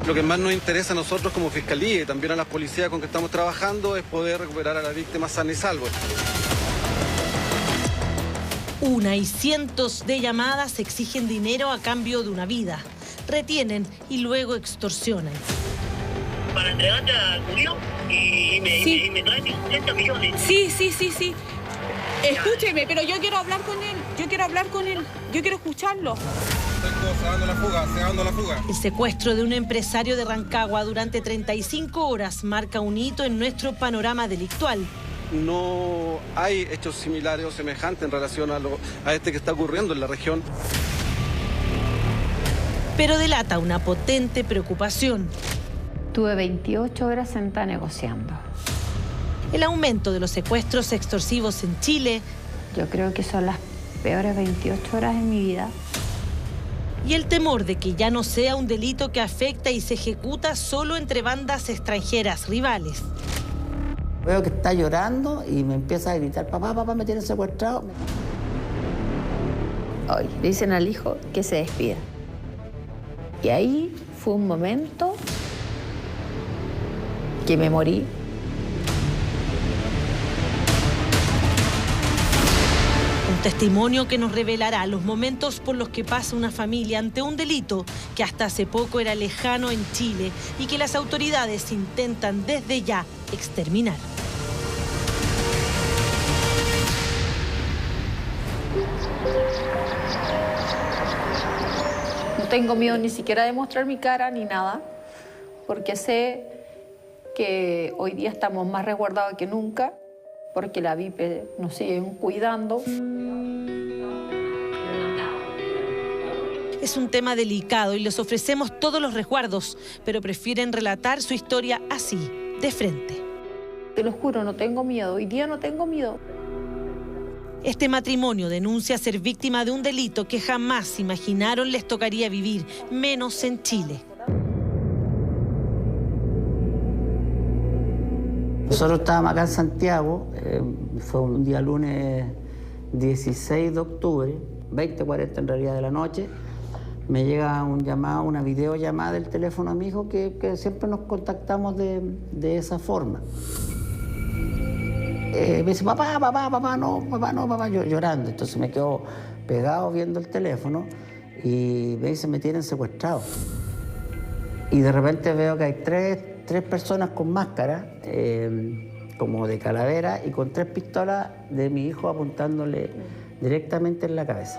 Lo que más nos interesa a nosotros como Fiscalía y también a las policías con que estamos trabajando es poder recuperar a la víctima sana y salvo. Una y cientos de llamadas exigen dinero a cambio de una vida. Retienen y luego extorsionan. Para entregarte a Julio y me trae 60 millones. Sí. Escúcheme, pero yo quiero hablar con él. Yo quiero escucharlo. Se va dando la fuga. El secuestro de un empresario de Rancagua durante 35 horas marca un hito en nuestro panorama delictual. No hay hechos similares o semejantes en relación a este que está ocurriendo en la región. Pero delata una potente preocupación. Tuve 28 horas sentada negociando. El aumento de los secuestros extorsivos en Chile. Yo creo que son las peores 28 horas de mi vida. Y el temor de que ya no sea un delito que afecta y se ejecuta solo entre bandas extranjeras rivales. Veo que está llorando y me empieza a gritar, papá, me tienen secuestrado. Hoy le dicen al hijo que se despida. Y ahí fue un momento que me morí. Un testimonio que nos revelará los momentos por los que pasa una familia ante un delito que hasta hace poco era lejano en Chile y que las autoridades intentan desde ya exterminar. No tengo miedo ni siquiera de mostrar mi cara ni nada, porque sé que hoy día estamos más resguardados que nunca, porque la VIP nos sigue cuidando. Es un tema delicado y les ofrecemos todos los resguardos, pero prefieren relatar su historia así, de frente. Te lo juro, no tengo miedo. Hoy día no tengo miedo. Este matrimonio denuncia ser víctima de un delito que jamás imaginaron les tocaría vivir, menos en Chile. Nosotros estábamos acá en Santiago, fue un día lunes 16 de octubre, 20:40 en realidad de la noche. Me llega una videollamada del teléfono a mi hijo que siempre nos contactamos de esa forma. Me dice, papá, yo llorando. Entonces me quedo pegado viendo el teléfono y me dice, me tienen secuestrado. Y de repente veo que hay tres personas con máscara, como de calavera, y con 3 pistolas de mi hijo apuntándole directamente en la cabeza.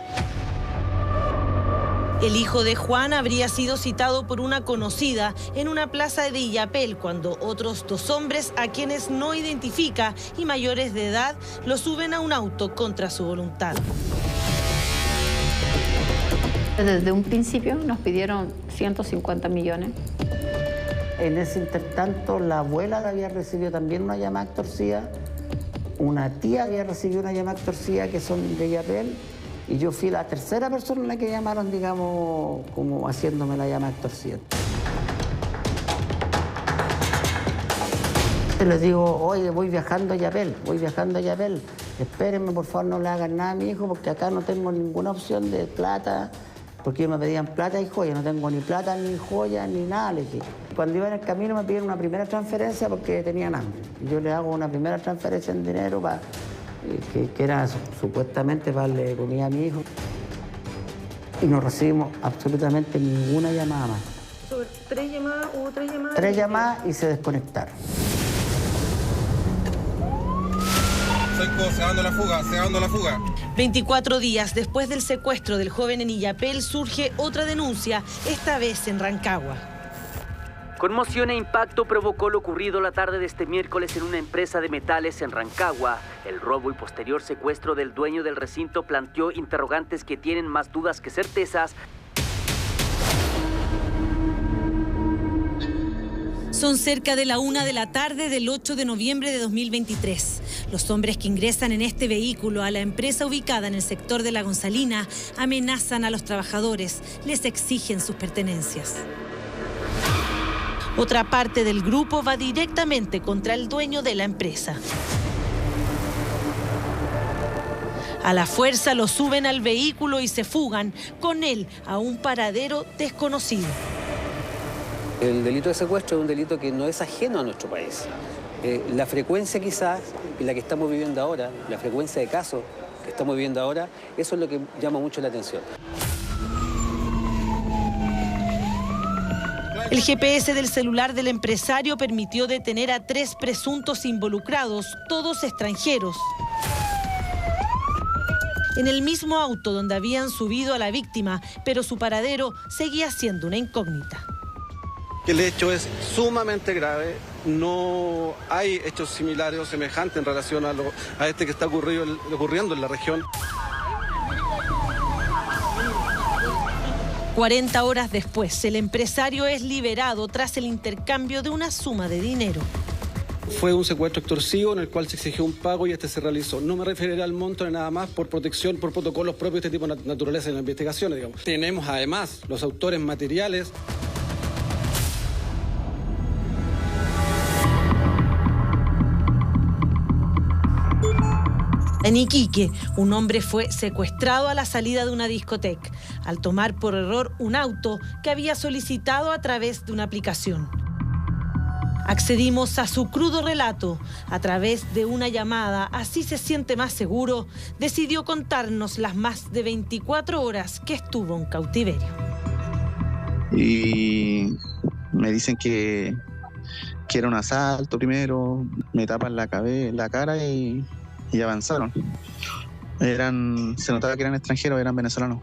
El hijo de Juan habría sido citado por una conocida en una plaza de Illapel cuando otros 2 hombres, a quienes no identifica y mayores de edad, lo suben a un auto contra su voluntad. Desde un principio nos pidieron 150 millones. En ese intertanto, la abuela había recibido también una llamada extorsiva, una tía había recibido una llamada extorsiva que son de Illapel, y yo fui la tercera persona en la que llamaron, digamos, como haciéndome la llamada extorsiva. Les digo, oye, voy viajando a Illapel, espérenme, por favor, no le hagan nada a mi hijo, porque acá no tengo ninguna opción de plata, porque ellos me pedían plata y joya, no tengo ni plata, ni joya, ni nada, le dije. Cuando iba en el camino me pidieron una primera transferencia porque tenían hambre. Yo le hago una primera transferencia en dinero que era supuestamente para darle comida a mi hijo. Y no recibimos absolutamente ninguna llamada más. ¿Sobre 3 llamadas? ¿Hubo 3 llamadas? 3 llamadas y se desconectaron. Se va dando la fuga. 24 días después del secuestro del joven en Illapel surge otra denuncia, esta vez en Rancagua. Conmoción e impacto provocó lo ocurrido la tarde de este miércoles en una empresa de metales en Rancagua. El robo y posterior secuestro del dueño del recinto planteó interrogantes que tienen más dudas que certezas. Son cerca de la 1 de la tarde del 8 de noviembre de 2023. Los hombres que ingresan en este vehículo a la empresa ubicada en el sector de La Gonzalina amenazan a los trabajadores, les exigen sus pertenencias. Otra parte del grupo va directamente contra el dueño de la empresa. A la fuerza lo suben al vehículo y se fugan con él a un paradero desconocido. El delito de secuestro es un delito que no es ajeno a nuestro país. La frecuencia quizás, y la que estamos viviendo ahora, la frecuencia de casos que estamos viviendo ahora, eso es lo que llama mucho la atención. El GPS del celular del empresario permitió detener a 3 presuntos involucrados, todos extranjeros. En el mismo auto donde habían subido a la víctima, pero su paradero seguía siendo una incógnita. El hecho es sumamente grave, no hay hechos similares o semejantes en relación a este que está ocurriendo en la región. 40 horas después, el empresario es liberado tras el intercambio de una suma de dinero. Fue un secuestro extorsivo en el cual se exigió un pago y este se realizó. No me referiré al monto ni nada más por protección, por protocolos propios de este tipo de naturaleza en las investigaciones, digamos. Tenemos además los autores materiales. En Iquique, un hombre fue secuestrado a la salida de una discoteca, al tomar por error un auto que había solicitado a través de una aplicación. Accedimos a su crudo relato. A través de una llamada, así se siente más seguro, decidió contarnos las más de 24 horas que estuvo en cautiverio. Y me dicen que era un asalto primero, me tapan la cara y avanzaron. Se notaba que eran extranjeros, eran venezolanos.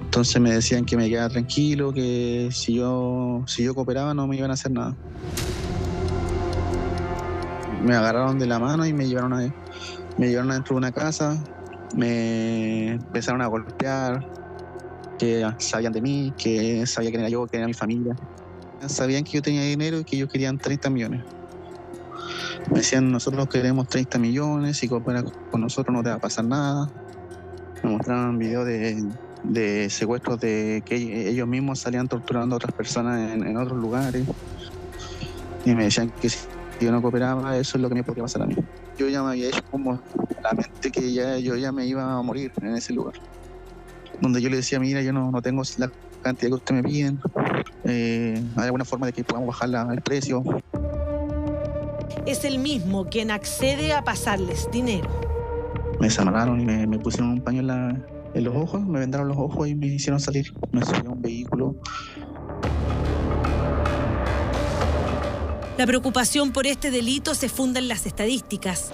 Entonces me decían que me quedara tranquilo, que si yo cooperaba no me iban a hacer nada. Me agarraron de la mano y me llevaron adentro de una casa, me empezaron a golpear, que sabían de mí, que sabían quién era yo, que era mi familia. Sabían que yo tenía dinero y que ellos querían 30 millones. Me decían, nosotros queremos 30 millones, si cooperas con nosotros no te va a pasar nada. Me mostraron videos de secuestros de que ellos mismos salían torturando a otras personas en otros lugares. Y me decían que si yo no cooperaba, eso es lo que me podía pasar a mí. Yo ya me había hecho como la mente que yo ya me iba a morir en ese lugar. Donde yo le decía, mira, yo no tengo la cantidad que ustedes me piden. ¿Hay alguna forma de que podamos bajar el precio? Es el mismo quien accede a pasarles dinero. Me desamarraron y me pusieron un paño en los ojos, me vendaron los ojos y me hicieron salir. Me subieron a un vehículo. La preocupación por este delito se funda en las estadísticas.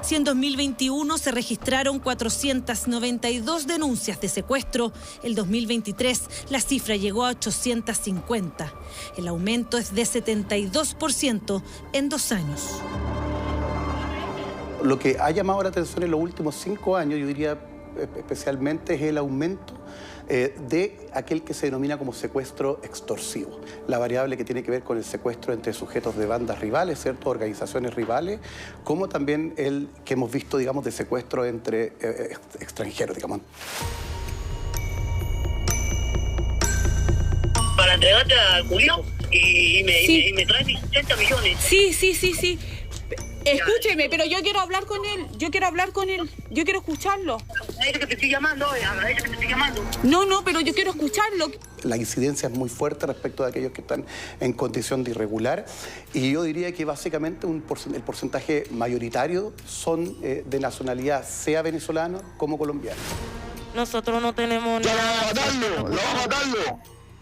Si en 2021 se registraron 492 denuncias de secuestro, el 2023 la cifra llegó a 850. El aumento es de 72% en 2 años. Lo que ha llamado la atención en los últimos 5 años, yo diría especialmente, es el aumento de aquel que se denomina como secuestro extorsivo. La variable que tiene que ver con el secuestro entre sujetos de bandas rivales, ¿cierto? Organizaciones rivales, como también el que hemos visto, digamos, de secuestro entre extranjeros, digamos. Para entregarte a Julio y me trae mis 80 millones. Sí. Escúcheme, pero yo quiero hablar con él. Yo quiero escucharlo. A ella que te estoy llamando, No, pero yo quiero escucharlo. La incidencia es muy fuerte respecto de aquellos que están en condición de irregular. Y yo diría que básicamente el porcentaje mayoritario son de nacionalidad, sea venezolano como colombiano. Nosotros no tenemos nada. ¡Lo vamos a matarlo!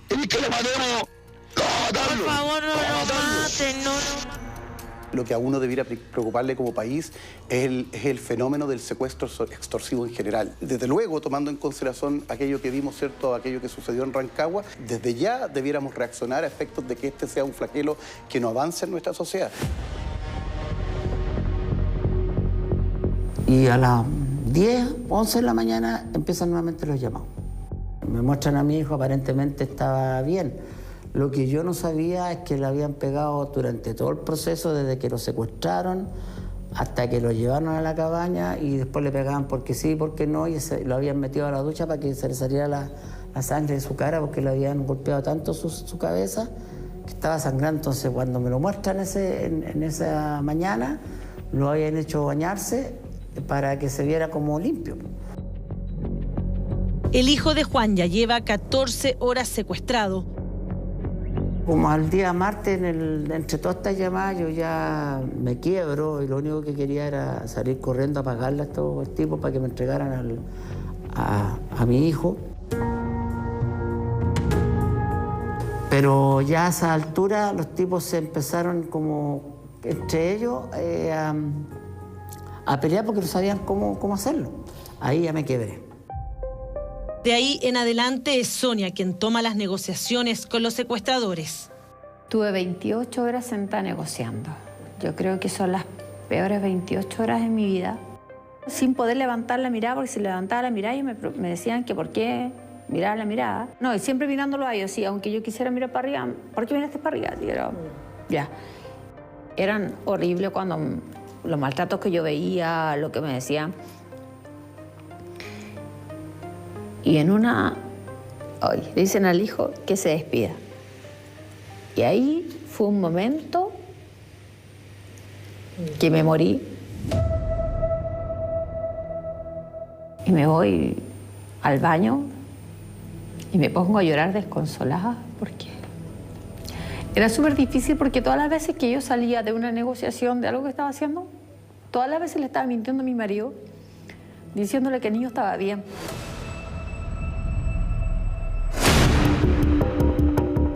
¡Y que lo matemos! ¡Lo vamos a matarlo! Por favor, no lo maten, no. Lo que a uno debiera preocuparle como país es el fenómeno del secuestro extorsivo en general. Desde luego, tomando en consideración aquello que vimos, ¿cierto?, aquello que sucedió en Rancagua, desde ya debiéramos reaccionar a efectos de que este sea un flagelo que no avance en nuestra sociedad. Y a las 10, 11 de la mañana empiezan nuevamente los llamados. Me muestran a mi hijo, aparentemente estaba bien. Lo que yo no sabía es que le habían pegado durante todo el proceso, desde que lo secuestraron hasta que lo llevaron a la cabaña, y después le pegaban porque sí, porque no, y lo habían metido a la ducha para que se le saliera la sangre de su cara, porque le habían golpeado tanto su cabeza que estaba sangrando. Entonces, cuando me lo muestran en esa mañana, lo habían hecho bañarse para que se viera como limpio. El hijo de Juan ya lleva 14 horas secuestrado. Como al día martes, entre todas estas llamadas, yo ya me quiebro y lo único que quería era salir corriendo a pagarle a estos tipos para que me entregaran a mi hijo. Pero ya a esa altura los tipos se empezaron como entre ellos a pelear porque no sabían cómo hacerlo. Ahí ya me quebré. De ahí en adelante es Sonia quien toma las negociaciones con los secuestradores. Tuve 28 horas sentada negociando. Yo creo que son las peores 28 horas de mi vida. Sin poder levantar la mirada, porque si levantaba la mirada ellos me decían que por qué miraba la mirada. No, y siempre mirándolo a ellos, sí, aunque yo quisiera mirar para arriba, ¿por qué miraste para arriba? Pero, ya. Eran horribles cuando los maltratos que yo veía, lo que me decían. Y en una, le dicen al hijo que se despida. Y ahí fue un momento que me morí. Y me voy al baño y me pongo a llorar desconsolada porque era súper difícil, porque todas las veces que yo salía de una negociación de algo que estaba haciendo, todas las veces le estaba mintiendo a mi marido, diciéndole que el niño estaba bien.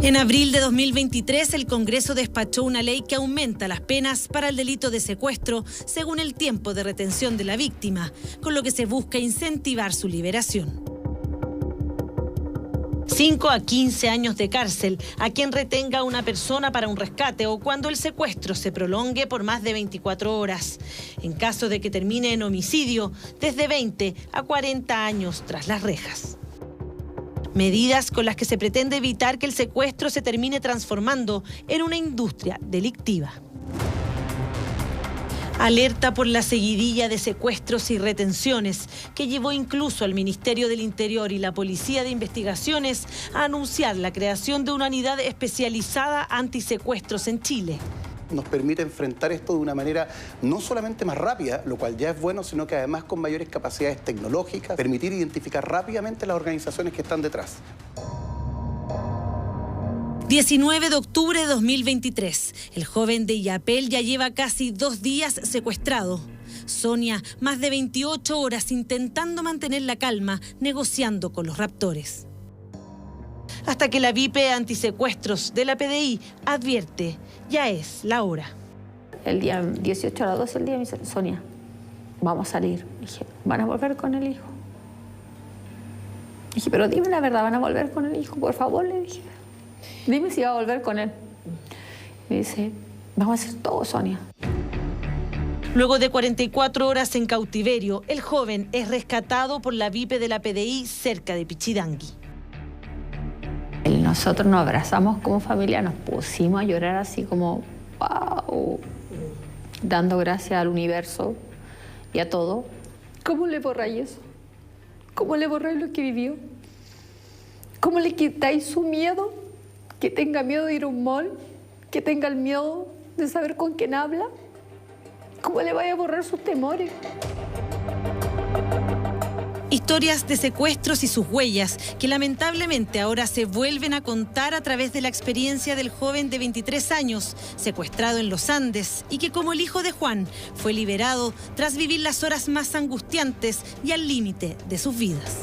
En abril de 2023, el Congreso despachó una ley que aumenta las penas para el delito de secuestro según el tiempo de retención de la víctima, con lo que se busca incentivar su liberación. 5 a 15 años de cárcel a quien retenga a una persona para un rescate o cuando el secuestro se prolongue por más de 24 horas. En caso de que termine en homicidio, desde 20 a 40 años tras las rejas. Medidas con las que se pretende evitar que el secuestro se termine transformando en una industria delictiva. Alerta por la seguidilla de secuestros y retenciones que llevó incluso al Ministerio del Interior y la Policía de Investigaciones a anunciar la creación de una unidad especializada antisecuestros en Chile. Nos permite enfrentar esto de una manera no solamente más rápida, lo cual ya es bueno, sino que además con mayores capacidades tecnológicas, permitir identificar rápidamente las organizaciones que están detrás. 19 de octubre de 2023. El joven de Illapel ya lleva casi 2 días secuestrado. Sonia, más de 28 horas intentando mantener la calma, negociando con los raptores. Hasta que la VIP antisecuestros de la PDI advierte, ya es la hora. El día 18 a las 12 del día me dice, Sonia, vamos a salir. Dije, ¿van a volver con el hijo? Dije, pero dime la verdad, ¿van a volver con el hijo? Por favor, le dije. Dime si va a volver con él. Me dice, vamos a hacer todo, Sonia. Luego de 44 horas en cautiverio, el joven es rescatado por la VIP de la PDI cerca de Pichidangui. Nosotros nos abrazamos como familia, nos pusimos a llorar así como, wow, dando gracias al universo y a todo. ¿Cómo le borráis eso? ¿Cómo le borráis lo que vivió? ¿Cómo le quitáis su miedo? Que tenga miedo de ir a un mall, que tenga el miedo de saber con quién habla. ¿Cómo le vaya a borrar sus temores? Historias de secuestros y sus huellas que lamentablemente ahora se vuelven a contar a través de la experiencia del joven de 23 años, secuestrado en los Andes y que como el hijo de Juan fue liberado tras vivir las horas más angustiantes y al límite de sus vidas.